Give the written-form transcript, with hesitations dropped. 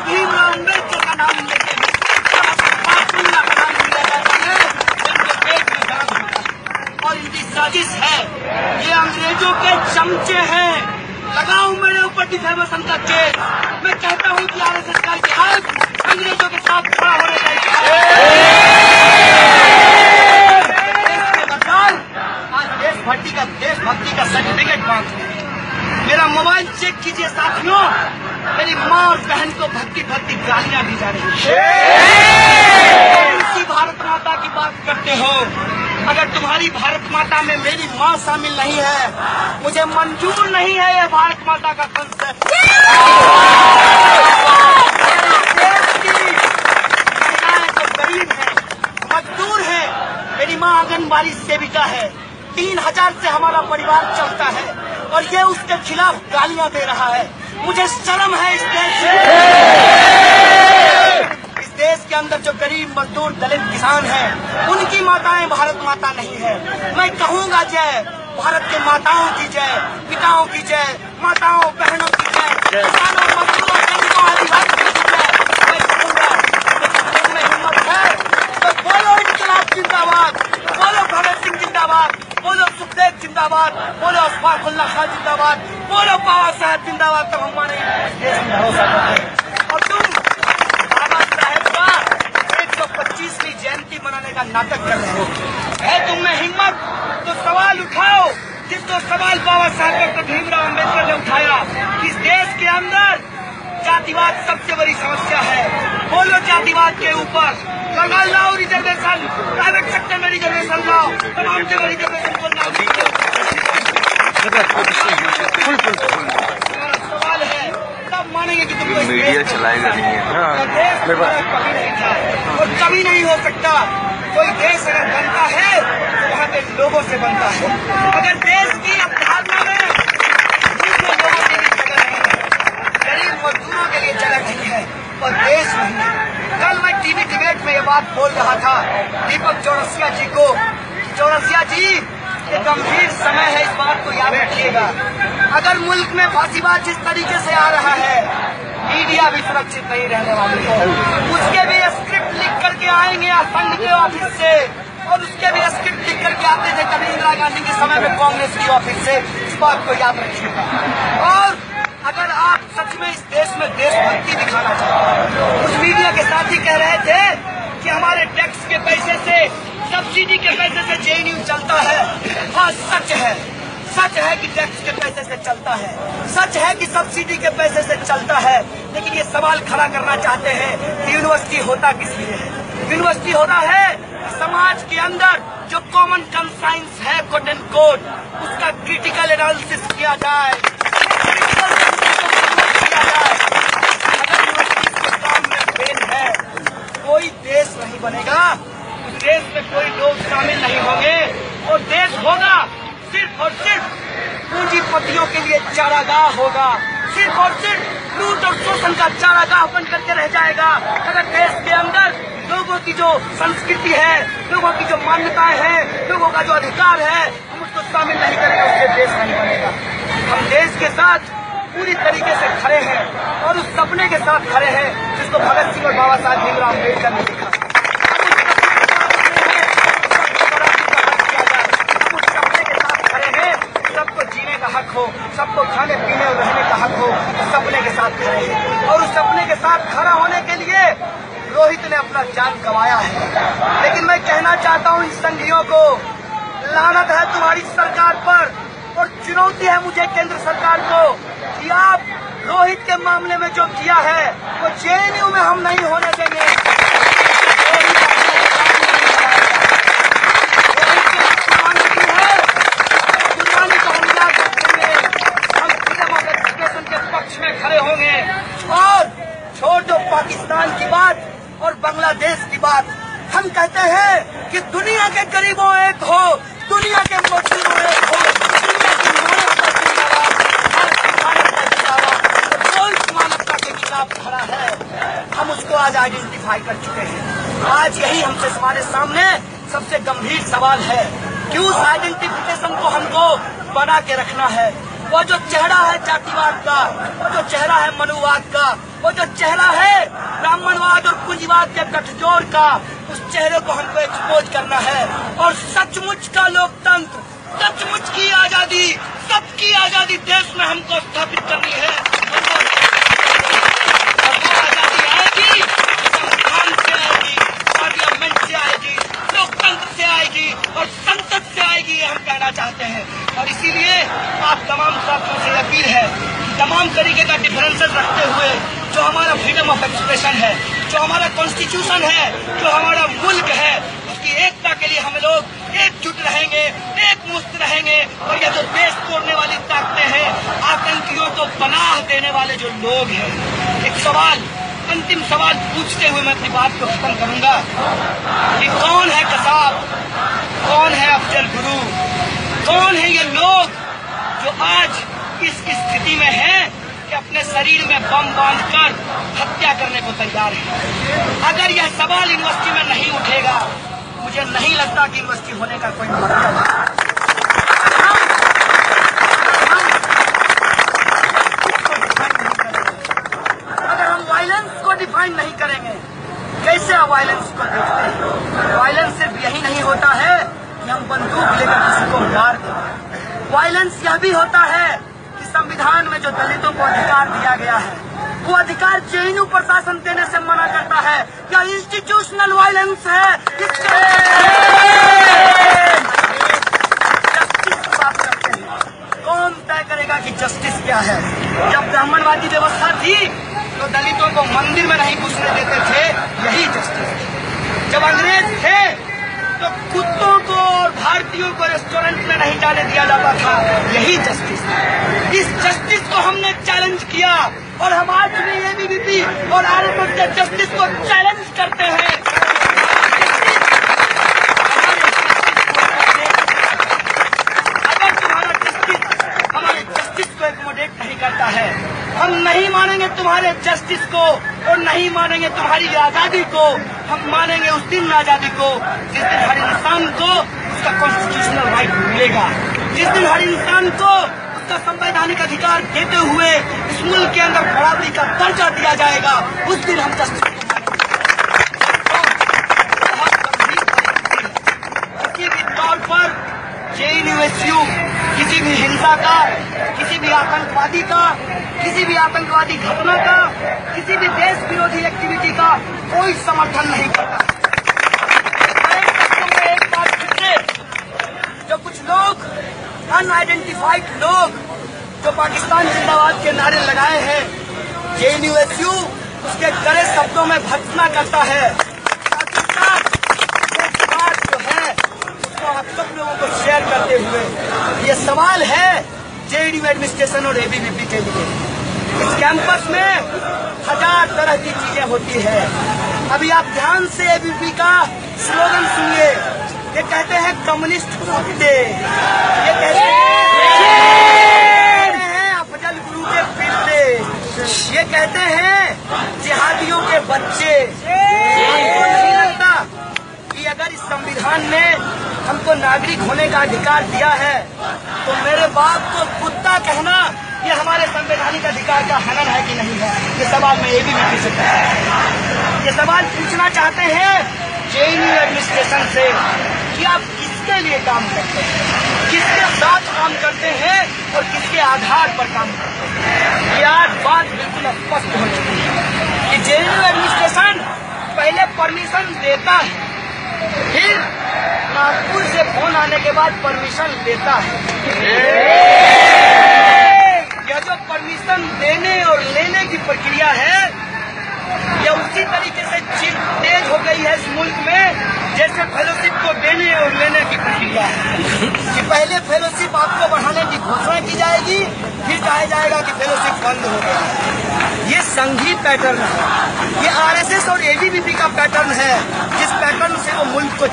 भीमराव अम्बेडकर का नाम लेते हैं बापुल्ला का नाम लिया जाता है, इनके पेट में दर्द होता है और इनकी साजिश है। ये अंग्रेजों के चमचे हैं। लगाओ मेरे ऊपर डिफेमेशन का केस। मैं कहता हूँ कि आरएसएस का इतिहास अंग्रेजों के साथ खड़ा होने का इतिहास। देशभक्ति का सर्टिफिकेट बांटते हैं। मेरा मोबाइल चेक कीजिए साथियों, मेरी माँ और बहन को भक्ति भक्ति गालियां दी जा रही है। इसी भारत माता की बात करते हो। अगर तुम्हारी भारत माता में मेरी माँ शामिल नहीं है, मुझे मंजूर नहीं है यह भारत माता का कंसेप्ट। महिलाएं तो गरीब है, मजदूर है। मेरी माँ आंगनबाड़ी सेविका है। 3000 से हमारा परिवार चलता है और ये उसके खिलाफ गालियां दे रहा है। मुझे शर्म है इस देश इस देश के अंदर जो गरीब मजदूर दलित किसान हैं, उनकी माताएं भारत माता नहीं है। मैं कहूँगा जय भारत के माताओं की जय, पिताओं की जय, माताओं बहनों की जय, किसानों मजदूरों दलितों आदिवासियों की जय। मैं कहूँगा में हिम्मत है तो बोलो इनकलाब जिंदाबाद, बोलो भगत सिंह जिंदाबाद, बोलो सुखदेव जिंदाबाद, बोलो अशफाकुल्लाह खान जिंदाबाद, बोलो बाबा साहब जिंदाबाद। तब हमारे देश में भरोसा करते हैं। और तुम बाबा साहब का 125वीं जयंती मनाने का नाटक कर रहे हो। है तुम में हिम्मत तो सवाल उठाओ, जिसको सवाल बाबा साहब डॉक्टर भीमराव अम्बेडकर ने उठाया। इस देश के अंदर जातिवाद सबसे बड़ी समस्या है। बोलो जातिवाद के ऊपर लगा लाओ रिजर्वेशन, प्राइवेट सेक्टर में रिजर्वेशन लाओ, तमाम जगह रिजर्वेशन को लाओ। सवाल है तब मानेंगे कि तुमको मीडिया चलाएगा नहीं है। कभी नहीं था और कभी नहीं हो सकता। कोई देश अगर बनता है तो वहाँ के लोगों से बनता है। अगर देश की अवधारणा में दूसरे लोगों के लिए जगह नहीं है, गरीब मजदूरों के लिए जगह नहीं है और देश नहीं है। कल मैं टीवी डिबेट में ये बात बोल रहा था दीपक चौरसिया जी को। चौरसिया जी, ये गंभीर समय है, इस बात को याद रखिएगा। अगर मुल्क में फांसीबाज जिस तरीके से आ रहा है, मीडिया भी सुरक्षित नहीं रहने वाली है। उसके भी स्क्रिप्ट लिख करके आएंगे संघ के ऑफिस से और उसके भी स्क्रिप्ट लिख करके आते थे कभी इंदिरा गांधी के समय में कांग्रेस की ऑफिस से। इस बात को याद रखिएगा। और अगर आप सच में इस देश में देशभक्ति दिखाना चाहते हैं, उस मीडिया के साथी कह रहे थे कि हमारे टैक्स के पैसे से, सब्सिडी के पैसे से जेएनयू चलता है। हाँ, सच है। सच है कि टैक्स के पैसे से चलता है, सच है कि सब्सिडी के पैसे से चलता है। लेकिन ये सवाल खड़ा करना चाहते हैं कि यूनिवर्सिटी होता किस लिए है। यूनिवर्सिटी होता है समाज के अंदर जो कॉमन कंसाइंस है कोट एंड कोट, उसका क्रिटिकल एनालिसिस किया जाए। अगर यूनिवर्सिटी के काम में फेल है, कोई देश नहीं बनेगा, उस देश में कोई लोग शामिल नहीं होंगे और देश होगा सिर्फ और सिर्फ पूंजीपतियों के लिए चारागाह होगा। सिर्फ और सिर्फ लूट और शोषण का चारागाह बन करके रह जाएगा। अगर देश के अंदर लोगों की जो संस्कृति है, लोगों की जो मान्यताएं हैं, लोगों का जो अधिकार है, हम उसको शामिल नहीं करेंगे, उससे देश नहीं बनेगा। हम देश के साथ पूरी तरीके से खड़े हैं और उस सपने के साथ खड़े हैं जिसको भगत सिंह और बाबा साहब भीमराव अम्बेडकर ने लिखा। सबको जीने का हक हो, सबको खाने पीने और रहने का हक हो, सपने के साथ खड़े हैं। और उस सपने के साथ खड़ा होने के लिए रोहित ने अपना जान गंवाया है। लेकिन मैं कहना चाहता हूँ इन संघियों को, लानत है तुम्हारी सरकार पर और चुनौती है मुझे केंद्र सरकार को कि आप रोहित के मामले में जो किया है वो जेएनयू में हम नहीं होने देंगे। खड़े होंगे और छोड़ दो पाकिस्तान की बात और बांग्लादेश की बात। हम कहते हैं कि दुनिया के गरीबों एक हो, दुनिया के मजदूरों एक हो, दुनिया की मानवता के खिलाफ खड़ा है। हम उसको आज आइडेंटिफाई कर चुके हैं। आज यही हमसे हमारे सामने सबसे गंभीर सवाल है कि उस आइडेंटिफिकेशन को हमको बना के रखना है। वो जो चेहरा है जातिवाद का, वो जो चेहरा है मनुवाद का, वो जो चेहरा है ब्राह्मणवाद और पूंजीवाद के गठजोड़ का, उस चेहरे को हमको एक्सपोज करना है और सचमुच का लोकतंत्र, सचमुच की आजादी, सबकी आजादी देश में हमको स्थापित करनी है। और वो आजादी आएगी, संविधान से आएगी, पार्लियामेंट से आएगी, लोकतंत्र से आएगी और संसद से आएगी, ये हम कहना चाहते हैं। और इसीलिए आप तमाम साथियों से अपील है, तमाम तरीके का डिफरेंसेस रखते हुए जो हमारा फ्रीडम ऑफ एक्सप्रेशन है, जो हमारा कॉन्स्टिट्यूशन है, जो हमारा मुल्क है, उसकी एकता के लिए हम लोग एकजुट रहेंगे, एकमुश्त रहेंगे। और ये जो देश तोड़ने वाली ताकतें हैं, आतंकियों को पनाह देने वाले जो लोग हैं, एक सवाल, अंतिम सवाल पूछते हुए मैं अपनी बात को खत्म करूंगा कि कौन है कसाब, कौन है अफजल गुरु, कौन है ये लोग जो आज इस स्थिति में हैं कि अपने शरीर में बम बांधकर हत्या करने को तैयार है। अगर यह सवाल यूनिवर्सिटी में नहीं उठेगा, मुझे नहीं लगता कि यूनिवर्सिटी होने का कोई मतलब है। अगर हम वायलेंस को डिफाइन नहीं करेंगे, कैसे आप वायलेंस को देखते हैं? वायलेंस सिर्फ यही नहीं होता है कि हम बंदूक लेकर किसी को मार दें। वायलेंस यह भी होता है कि संविधान में जो दलितों को अधिकार दिया गया है, वो अधिकार जेएनयू प्रशासन देने से मना करता है। क्या इंस्टीट्यूशनल वायलेंस है? इसके जस्टिस की बात करते हैं, कौन तय करेगा कि जस्टिस क्या है? जब ब्राह्मणवादी व्यवस्था थी तो दलितों को मंदिर में नहीं घुसने देते थे, यही जस्टिस थी। जब अंग्रेज थे तो कुत्तों को और भारतीयों को रेस्टोरेंट में नहीं जाने दिया जाता था, यही जस्टिस है। इस जस्टिस को हमने चैलेंज किया और हम आज भी एबीवीपी और आरएसएस के जस्टिस को चैलेंज करते हैं। अगर तुम्हारा जस्टिस हमारे जस्टिस को एकोमोडेट नहीं करता है, हम नहीं मानेंगे तुम्हारे जस्टिस को और नहीं मानेंगे तुम्हारी आजादी को। हम मानेंगे उस दिन आजादी को जिस दिन हर इंसान को उसका कॉन्स्टिट्यूशनल राइट मिलेगा, जिस दिन हर इंसान को उसका संवैधानिक अधिकार देते हुए इस मुल्क के अंदर बराबरी का दर्जा दिया जाएगा, उस दिन हम जस्टिस किसी भी तौर पर जेएनयू किसी भी हिंसा का, किसी भी आतंकवादी का, किसी भी आतंकवादी घटना का, किसी भी देश विरोधी एक्टिविटी का कोई समर्थन नहीं करता। एक बात फिर से, जो कुछ लोग अनआइडेंटिफाइड लोग जो पाकिस्तान जिंदाबाद के नारे लगाए हैं, जेएनयू उसके कड़े शब्दों में भर्त्सना करता है। एक बात जो है उसको आप सब लोगों को शेयर करते हुए ये सवाल है जेएनयू एडमिनिस्ट्रेशन और एबीवीपी के लिए। इस कैंपस में 1000 तरह की चीजें होती है। अभी आप ध्यान से एबीवीपी का स्लोगन सुनिए। ये कहते हैं कम्युनिस्ट कुत्ते, ये कहते हैं अफजल गुरु के फिरते, ये कहते हैं जिहादियों के बच्चे। आपको नहीं लगता कि अगर इस संविधान ने हमको नागरिक होने का अधिकार दिया है तो मेरे बाप को कुत्ता कहना ये हमारे संवैधानिक अधिकार का हनन है कि नहीं है? ये सवाल मैं एबीवीपी से पूछता हूं। ये सवाल पूछना चाहते हैं जेएनयू एडमिनिस्ट्रेशन से कि आप किसके लिए काम करते हैं, किसके साथ काम करते हैं और किसके आधार पर काम करते हैं। ये आज बात बिल्कुल स्पष्ट हो चुकी है कि जेएनयू एडमिनिस्ट्रेशन पहले परमिशन देता है, फिर नागपुर से फोन आने के बाद परमिशन देता है। यह जो परमिशन देने और लेने की प्रक्रिया है, यह उसी तरीके से तेज हो गई है इस मुल्क में जैसे फेलोशिप को देने और लेने की प्रक्रिया है कि पहले फेलोशिप आपको बढ़ाने की घोषणा की जाएगी, फिर कहा जाएगा कि फेलोशिप बंद हो गया। ये संघी पैटर्न है, ये आरएसएस और एबीवीपी का पैटर्न है, जिस पैटर्न से वो मुल्क को